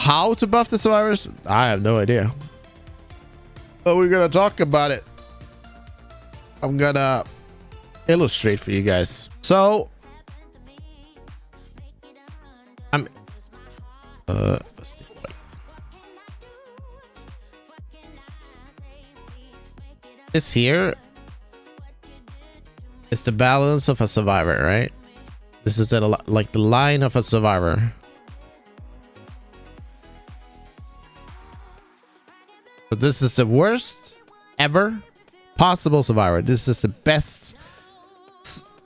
how to buff the survivors, I have no idea. But we're gonna talk about it. I'm gonna illustrate for you guys. So I'm this here is the balance of a survivor, right? This is the like the line of a survivor. So this is the worst ever possible survivor. This is the best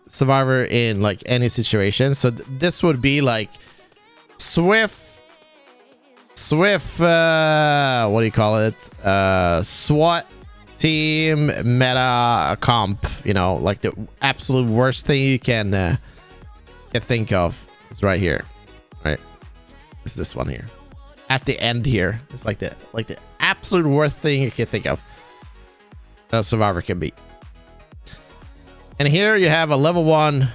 survivor in like any situation. So this would be like swift what do you call it, SWAT team meta comp, you know, like the absolute worst thing you can think of is right here, right? It's this one here at the end here. It's like the absolute worst thing you can think of that a survivor can be. And here you have a level one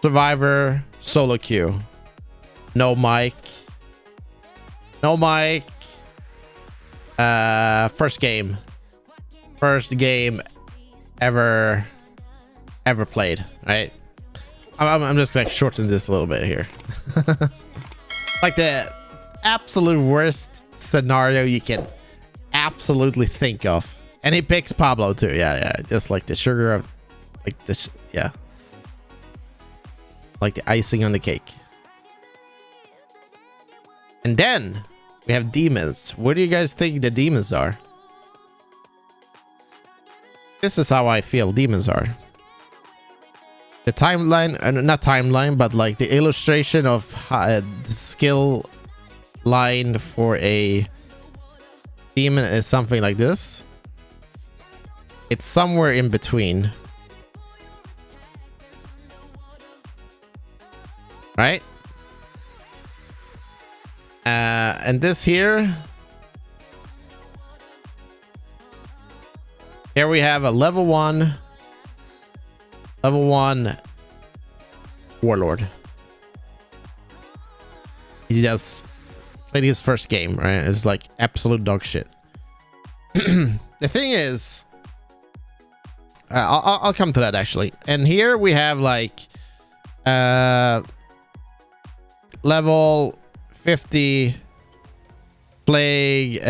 survivor solo queue. No mic. First game ever played, right? I'm just gonna shorten this a little bit here. Like the absolute worst scenario you can absolutely think of. And he picks Pablo too. Yeah, just like the sugar of like this, yeah, like the icing on the cake. And then we have demons. Where do you guys think the demons are? This is how I feel demons are. The timeline, not timeline, but like the illustration of the skill line for a demon is something like this. It's somewhere in between, right? And this here we have a level one warlord. He just played his first game, right? It's like absolute dog shit. The thing is, I'll come to that actually. And here we have like level 50 plague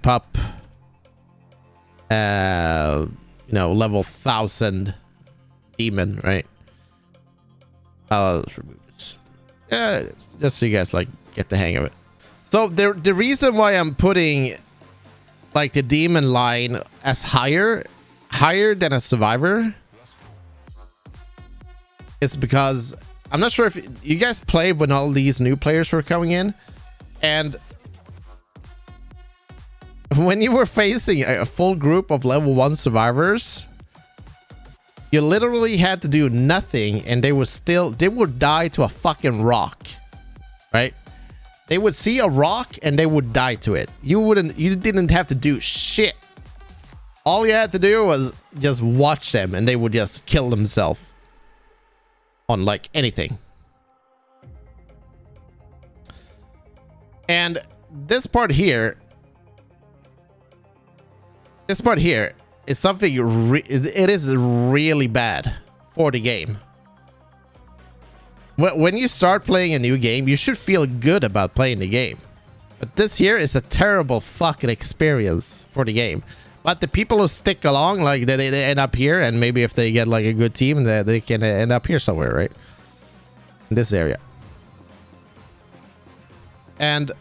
pup, you know, level 1000 demon, right? Let's remove this. Yeah, just so you guys like get the hang of it. So the reason why I'm putting like the demon line as higher than a survivor is because I'm not sure if you guys played when all these new players were coming in, and when you were facing a full group of level 1 survivors, you literally had to do nothing and they would die to a fucking rock, right? They would see a rock and they would die to it. You didn't have to do shit. All you had to do was just watch them and they would just kill themselves on like anything. And this part here is something it is really bad for the game. When you start playing a new game, you should feel good about playing the game. But this here is a terrible fucking experience for the game. But the people who stick along, like they end up here, and maybe if they get like a good team, they can end up here somewhere, right? In this area. And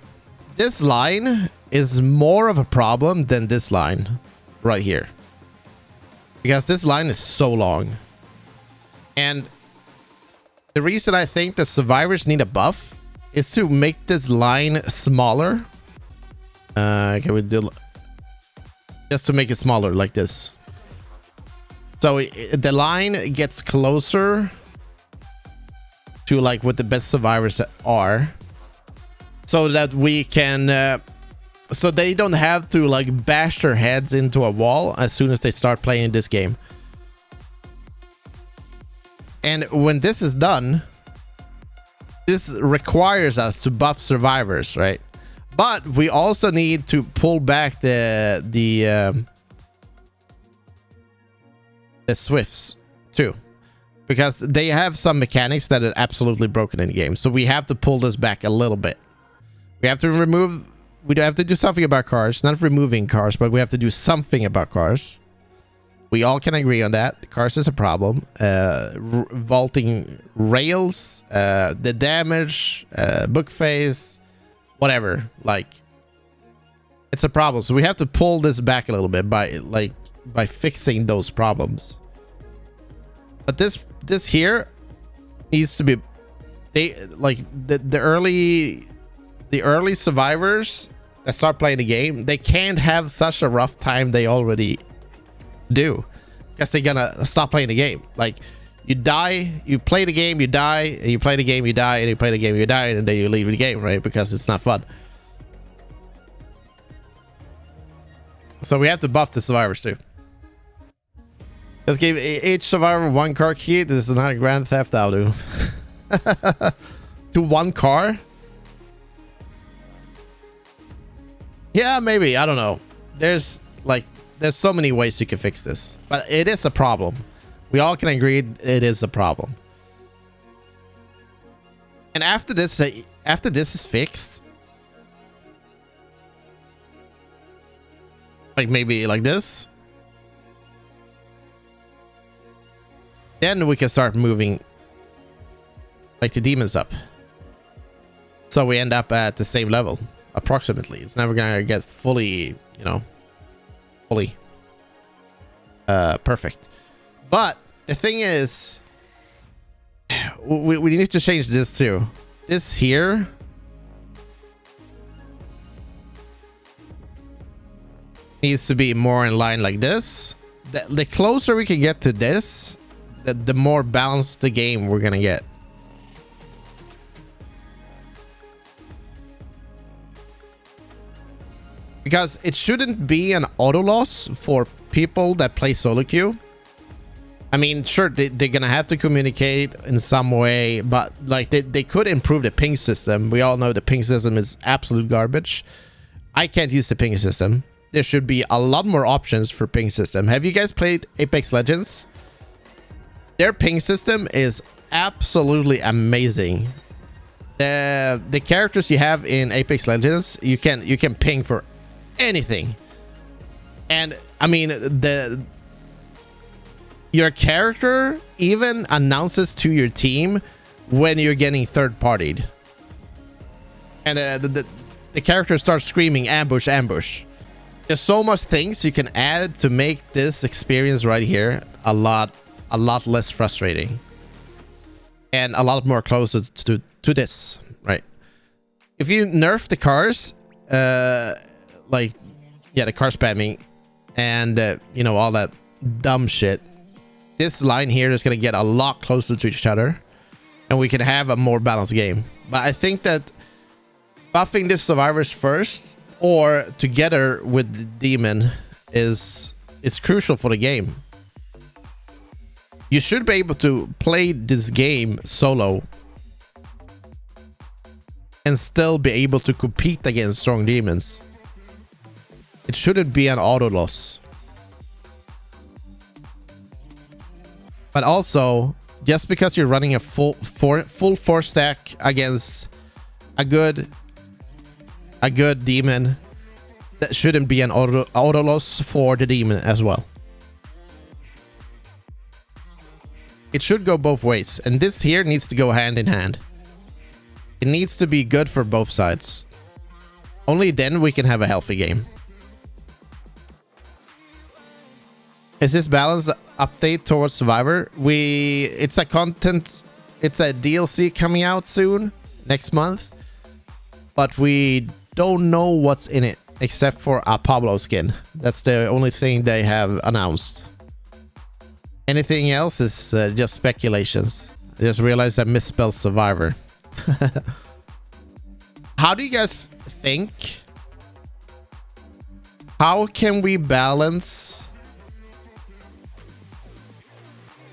this line is more of a problem than this line right here. Because this line is so long. And the reason I think the survivors need a buff is to make this line smaller. Can we do just to make it smaller like this? So the line gets closer to like what the best survivors are, so that we can so they don't have to like bash their heads into a wall as soon as they start playing this game. And when this is done, This requires us to buff survivors, right? But we also need to pull back the Swifts too, because they have some mechanics that are absolutely broken in the game. So we have to pull this back a little bit. We have to remove. We have to do something about cars, not removing cars, but we have to do something about cars. We all can agree on that. Cars is a problem. Vaulting rails, the damage, book phase, whatever. Like, it's a problem. So we have to pull this back a little bit by fixing those problems. But this here needs to be, the early survivors that start playing the game, they can't have such a rough time they already do, because they're gonna stop playing the game. Like, you die, you play the game, you die, and you play the game, you die, and you play the game, you die, and then you leave the game, right? Because it's not fun. So we have to buff the survivors too. Let's give each survivor one car key. This is not a Grand Theft Auto. To one car? Yeah, maybe. I don't know. There's so many ways you can fix this, but it is a problem. We all can agree it is a problem. And after this is fixed, like maybe like this, then we can start moving like the demons up. So we end up at the same level, approximately. It's never gonna get fully, fully perfect. But the thing is, we need to change this too. This here needs to be more in line like this. The closer we can get to this, the more balanced the game we're gonna get. Because it shouldn't be an auto loss for people that play solo queue. I mean, sure, they're gonna have to communicate in some way, but like they could improve the ping system. We all know the ping system is absolute garbage. I can't use the ping system. There should be a lot more options for ping system. Have you guys played Apex Legends? Their ping system is absolutely amazing. The characters you have in Apex Legends, you can ping for anything. And I mean, your character even announces to your team when you're getting third partied, and the character starts screaming ambush, ambush. There's so much things you can add to make this experience right here a lot less frustrating and a lot more closer to this, right? If you nerf the cars, like, yeah, the car spamming and all that dumb shit, this line here is going to get a lot closer to each other, and we can have a more balanced game. But I think that buffing the survivors first or together with the demon is crucial for the game. You should be able to play this game solo and still be able to compete against strong demons. It shouldn't be an auto loss. But also, just because you're running a full four stack against a good demon, that shouldn't be an auto loss for the demon as well. It should go both ways, and this here needs to go hand in hand. It needs to be good for both sides. Only then we can have a healthy game. Is this balance update towards Survivor? It's a DLC coming out soon, next month, but we don't know what's in it except for a Pablo skin. That's the only thing they have announced. Anything else is just speculations. I just realized I misspelled Survivor. How do you guys think? How can we balance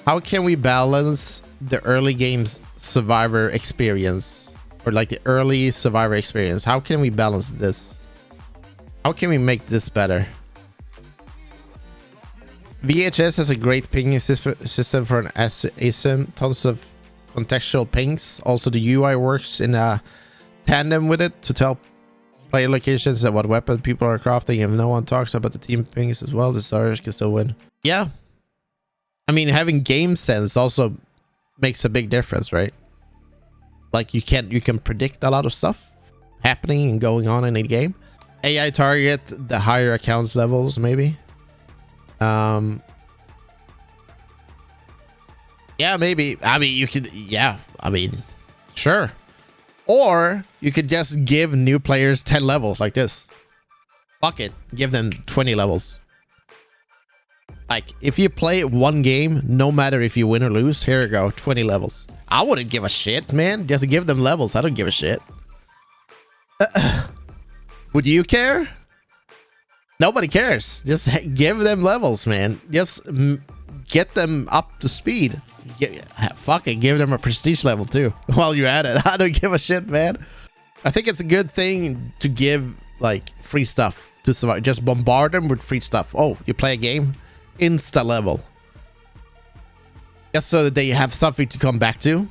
the early games survivor experience, or like the early survivor experience. How can we balance this? How can we make this better? VHS has a great pinging system for an ASIM, tons of contextual pings. Also, the UI works in a tandem with it to tell player locations and what weapon people are crafting. If no one talks about the team pings as well, the stars can still win. Yeah, I mean, having game sense also makes a big difference, right? Like you can predict a lot of stuff happening and going on in a game. AI target the higher accounts levels, maybe. Yeah, maybe. I mean, you could. Yeah, I mean, sure. Or you could just give new players 10 levels like this. Fuck it, give them 20 levels. Like, if you play one game, no matter if you win or lose, here you go, 20 levels. I wouldn't give a shit, man. Just give them levels. I don't give a shit. Would you care? Nobody cares. Just give them levels, man. Just get them up to speed. Fucking give them a prestige level too while you're at it. I don't give a shit, man. I think it's a good thing to give like free stuff to survive. Just bombard them with free stuff. Oh, you play a game, insta level, just so that they have something to come back to,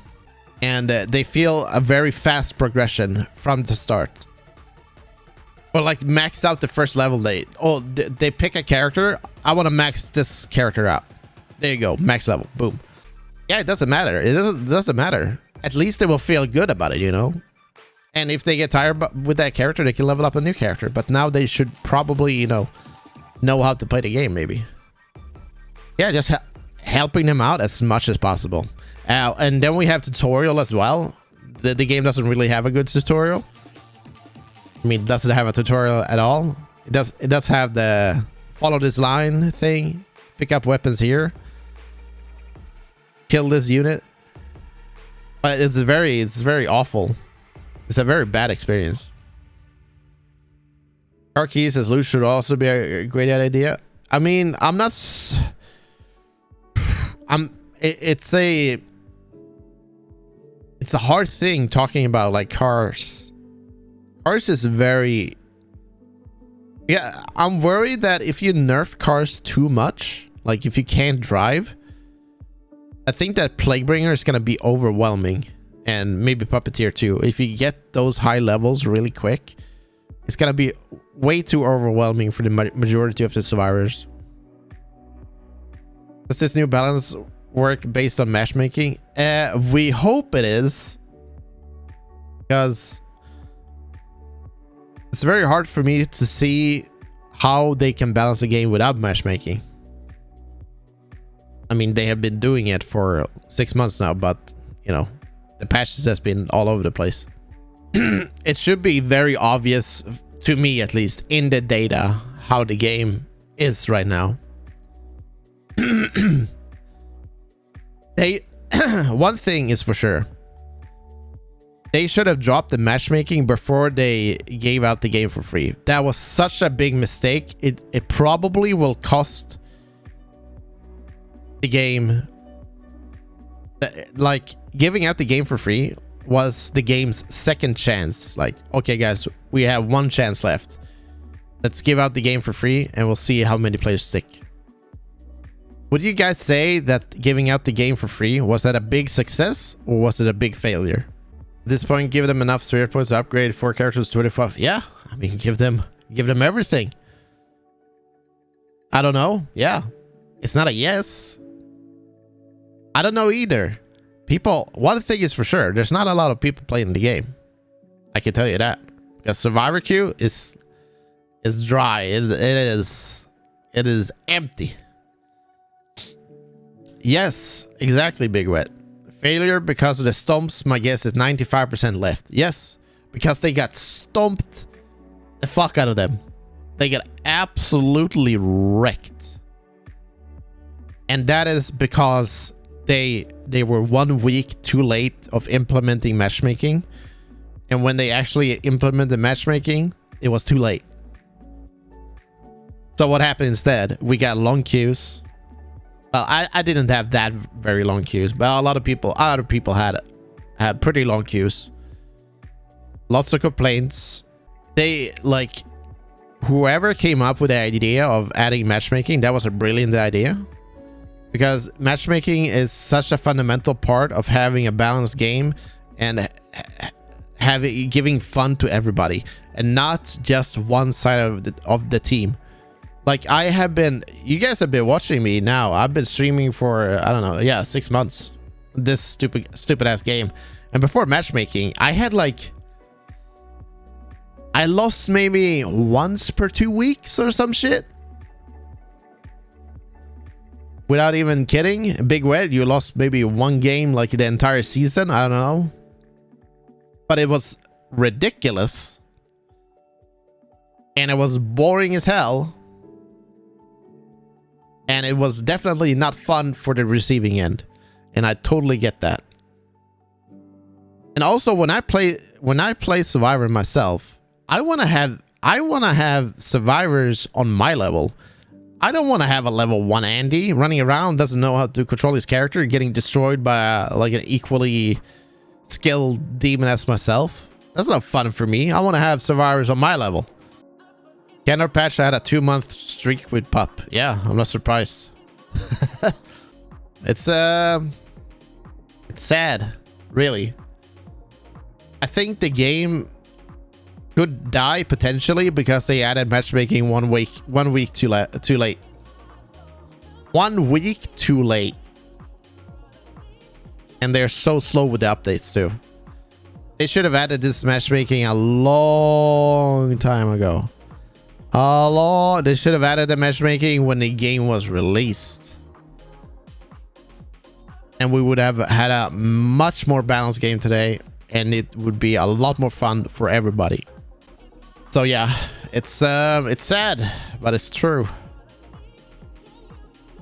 and they feel a very fast progression from the start. Or like max out the first level. They pick a character. I want to max this character out. There you go, max level. Boom. Yeah, it doesn't matter. It doesn't matter. At least they will feel good about it, you know. And if they get tired with that character, they can level up a new character. But now they should probably, you know how to play the game, maybe. Yeah, just helping them out as much as possible. And then we have tutorial as well. The game doesn't really have a good tutorial. I mean, it doesn't have a tutorial at all. It does have the follow this line thing. Pick up weapons here. Kill this unit. But it's very awful. It's a very bad experience. Car keys as loot should also be a great idea. I mean, it's a hard thing talking about like cars. Cars is very... Yeah, I'm worried that if you nerf cars too much, like if you can't drive, I think that Plaguebringer is going to be overwhelming, and maybe Puppeteer too. If you get those high levels really quick, it's going to be way too overwhelming for the majority of the survivors. Does this new balance work based on matchmaking? We hope it is, because it's very hard for me to see how they can balance a game without matchmaking. I mean, they have been doing it for 6 months now, but, you know, the patches has been all over the place. It should be very obvious, to me at least, in the data, how the game is right now. One thing is for sure. They should have dropped the matchmaking before they gave out the game for free. That was such a big mistake. It probably will cost the game. Like, giving out the game for free was the game's second chance. Like, okay guys, we have one chance left. Let's give out the game for free and we'll see how many players stick. Would you guys say that giving out the game for free, was that a big success or was it a big failure? At this point, give them enough spirit points to upgrade 4 characters to 25. Yeah, I mean, give them everything. I don't know. Yeah, it's not a yes. I don't know either. People, one thing is for sure, there's not a lot of people playing the game. I can tell you that, because Survivor queue is dry. It is empty. Yes, exactly, Big Wet. Failure because of the stomps, my guess is 95% left. Yes, because they got stomped the fuck out of them. They got absolutely wrecked. And that is because they were 1 week too late of implementing matchmaking. And when they actually implemented matchmaking, it was too late. So what happened instead? We got long queues. Well, I didn't have that very long queues, but a lot of people, other people had it. had pretty long queues, lots of complaints. They like, whoever came up with the idea of adding matchmaking, that was a brilliant idea, because matchmaking is such a fundamental part of having a balanced game and giving fun to everybody and not just one side of the team. Like, you guys have been watching me now. I've been streaming for, I don't know, yeah, 6 months. This stupid ass game. And before matchmaking, I lost maybe once per 2 weeks or some shit. Without even kidding. Big Wet, you lost maybe one game like the entire season. I don't know. But it was ridiculous. And it was boring as hell. And it was definitely not fun for the receiving end. And I totally get that. And also when I play Survivor myself, I want to have survivors on my level. I don't want to have a level 1 Andy running around, doesn't know how to control his character, getting destroyed by like an equally skilled demon as myself. That's not fun for me. I want to have survivors on my level. Canner Patch had a 2-month streak with Pup. Yeah, I'm not surprised. It's sad, really. I think the game could die potentially because they added matchmaking 1 week too late. 1 week too late. And they're so slow with the updates too. They should have added this matchmaking a long time ago. They should have added the matchmaking when the game was released. And we would have had a much more balanced game today. And it would be a lot more fun for everybody. So yeah, it's sad, but it's true.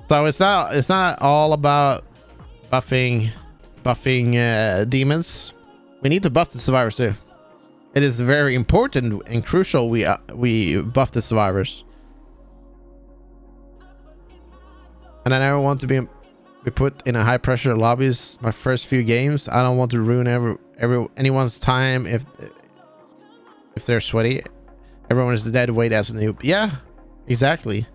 So it's not all about buffing demons. We need to buff the survivors too. It is very important and crucial we buff the survivors. And I never want to be put in a high pressure lobbies my first few games. I don't want to ruin anyone's time if they're sweaty. Everyone is dead weight as a noob. Yeah, exactly.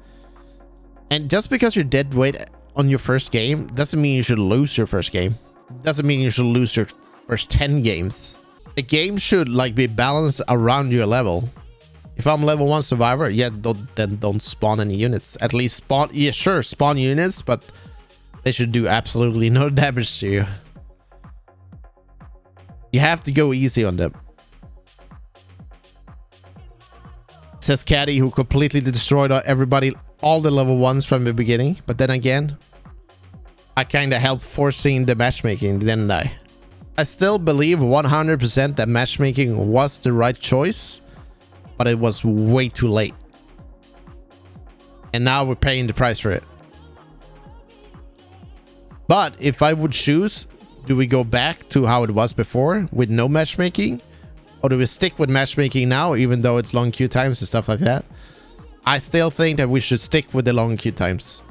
And just because you're dead weight on your first game doesn't mean you should lose your first game. Doesn't mean you should lose your first 10 games. The game should like be balanced around your level. If I'm level 1 survivor, yeah, don't spawn any units. At least spawn, yeah, sure, spawn units, but they should do absolutely no damage to you. You have to go easy on them. Says Caddy, who completely destroyed everybody, all the level 1s from the beginning. But then again, I kind of helped forcing the matchmaking, didn't I? I still believe 100% that matchmaking was the right choice, but it was way too late. And now we're paying the price for it. But if I would choose, do we go back to how it was before with no matchmaking? Or do we stick with matchmaking now, even though it's long queue times and stuff like that? I still think that we should stick with the long queue times.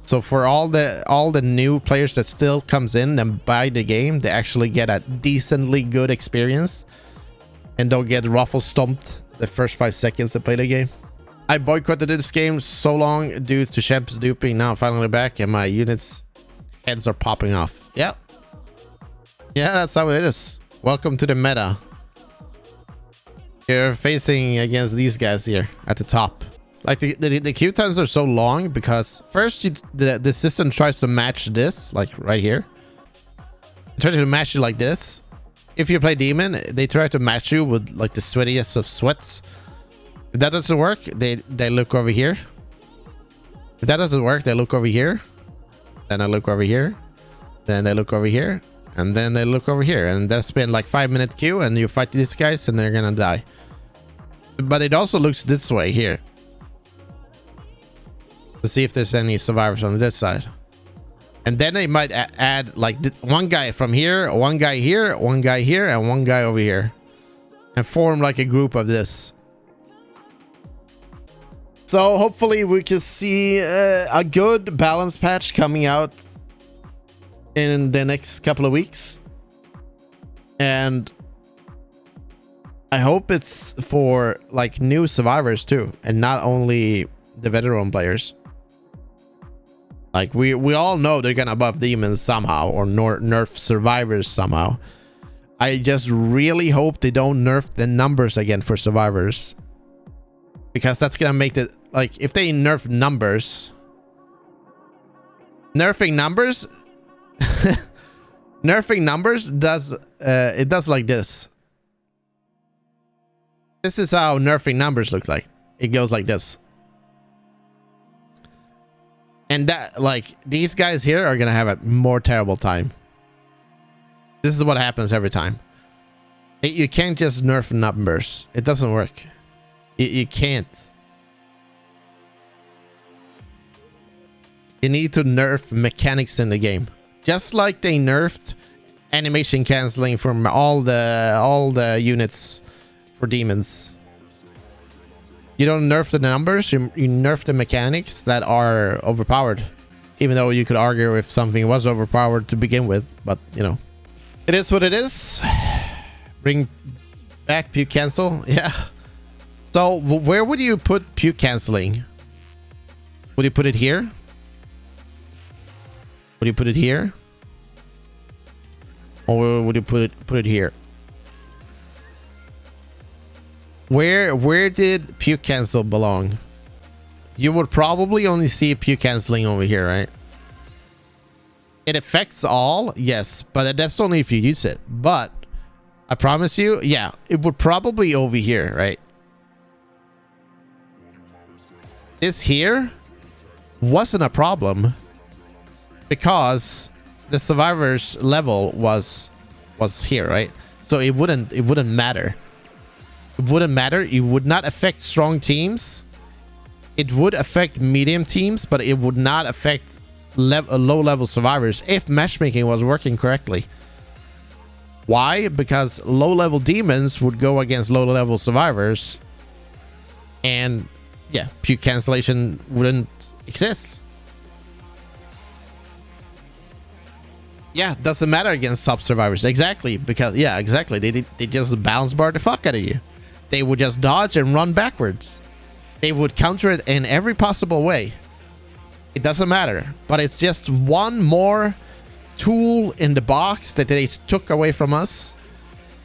So for all the new players that still comes in and buy the game, they actually get a decently good experience and don't get ruffle stomped the first 5 seconds to play the game. I boycotted this game so long due to champs duping. Now I'm finally back and my units heads are popping off. Yeah, that's how it is. Welcome to the meta. You're facing against these guys here at the top. Like the queue times are so long because first the system tries to match this, like right here. It tries to match you like this. If you play demon, they try to match you with like the sweatiest of sweats. If that doesn't work, they look over here. If that doesn't work, they look over here. Then I look over here. Then they look over here. And then they look over here. And that's been like 5-minute queue and you fight these guys and they're gonna die. But it also looks this way here. To see if there's any survivors on this side. And then they might add like one guy from here, one guy here, one guy here, and one guy over here. And form like a group of this. So hopefully we can see a good balance patch coming out in the next couple of weeks. And I hope it's for like new survivors too, and not only the veteran players. Like we all know they're gonna buff demons somehow, or nerf survivors somehow. I just really hope they don't nerf the numbers again for survivors, because that's gonna make it like, if they nerf numbers, nerfing numbers nerfing numbers does it does like this. This is how nerfing numbers look like. It goes like this. And that, like, these guys here are gonna have a more terrible time. This is what happens every time. You can't just nerf numbers. It doesn't work. You can't. You need to nerf mechanics in the game. Just like they nerfed animation canceling from all the units for demons. You don't nerf the numbers, you nerf the mechanics that are overpowered. Even though you could argue if something was overpowered to begin with, but you know. It is what it is. Bring back puke cancel. Yeah. So where would you put puke canceling? Would you put it here? Would you put it here? Or would you put it here? Where did puke cancel belong? You would probably only see puke canceling over here, right? It affects all, yes, but that's only if you use it. But I promise you, yeah, it would probably over here, right? This here wasn't a problem because the survivors level was here, right? So it wouldn't matter. It wouldn't matter. It would not affect strong teams. It would affect medium teams, but it would not affect low-level survivors if matchmaking was working correctly. Why? Because low-level demons would go against low-level survivors, and yeah, puke cancellation wouldn't exist. Yeah, doesn't matter against top survivors. Exactly, because yeah, exactly. They just bounce bar the fuck out of you. They would just dodge and run backwards. They would counter it in every possible way. It doesn't matter, but it's just one more tool in the box that they took away from us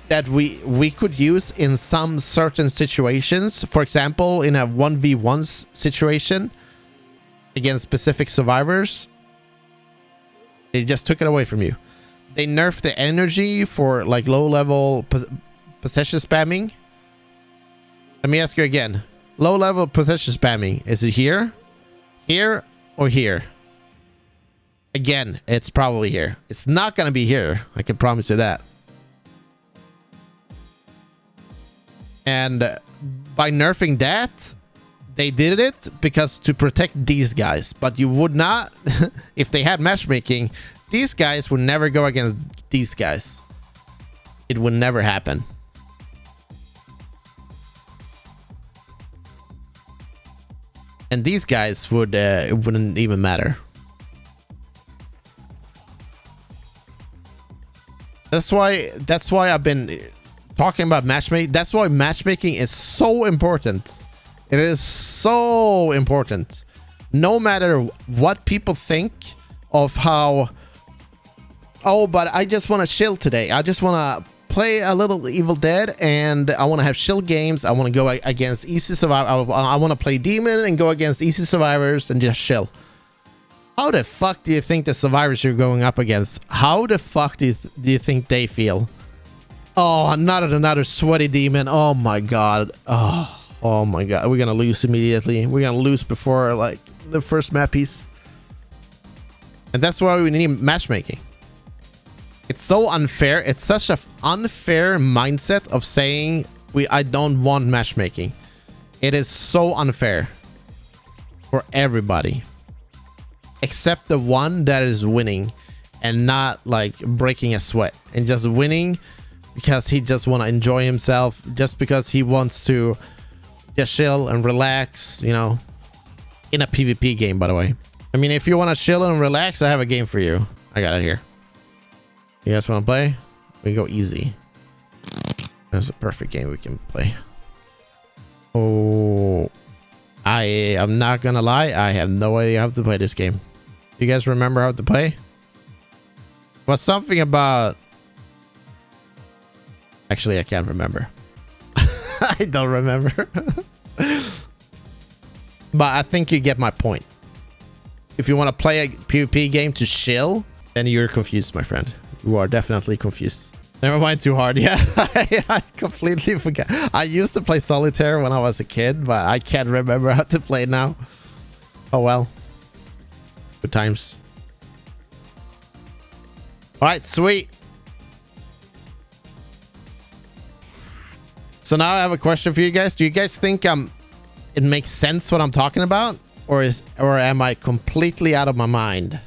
that we could use in some certain situations. For example, in a 1v1 situation against specific survivors, they just took it away from you. They nerfed the energy for like low-level possession spamming. Let me ask you again. Low-level possession spamming. Is it here? Here? Or here? Again, it's probably here. It's not going to be here. I can promise you that. And by nerfing that, they did it because to protect these guys. But you would not, if they had matchmaking, these guys would never go against these guys. It would never happen. And these guys would, it wouldn't even matter. That's why I've been talking about matchmaking. That's why matchmaking is so important. It is so important. No matter what people think of how, oh, but I just want to chill today. I just want to play a little Evil Dead and I want to have chill games. I want to go against easy survivors. I want to play demon and go against easy survivors and just chill. How the fuck do you think the survivors you're going up against, how the fuck do you think they feel? Oh, not another sweaty demon. Oh my god. Oh my god. We're gonna lose immediately. We're gonna lose before like the first map piece. And that's why we need matchmaking. It's so unfair. It's such an unfair mindset of saying I don't want matchmaking. It is so unfair for everybody except the one that is winning and not like breaking a sweat and just winning because he just want to enjoy himself, just because he wants to just chill and relax, you know, in a PvP game, by the way. I mean, if you want to chill and relax, I have a game for you. I got it here. You guys want to play? We go easy. That's a perfect game we can play. Oh, I am not gonna lie. I have no idea how to play this game. You guys remember how to play? Was something about... Actually, I can't remember. I don't remember. But I think you get my point. If you want to play a PvP game to chill, then you're confused, my friend. You are definitely confused. Never mind too hard. Yeah, I completely forgot. I used to play solitaire when I was a kid, but I can't remember how to play now. Oh well. Good times. All right, sweet. So now I have a question for you guys. Do you guys think it makes sense what I'm talking about, or am I completely out of my mind?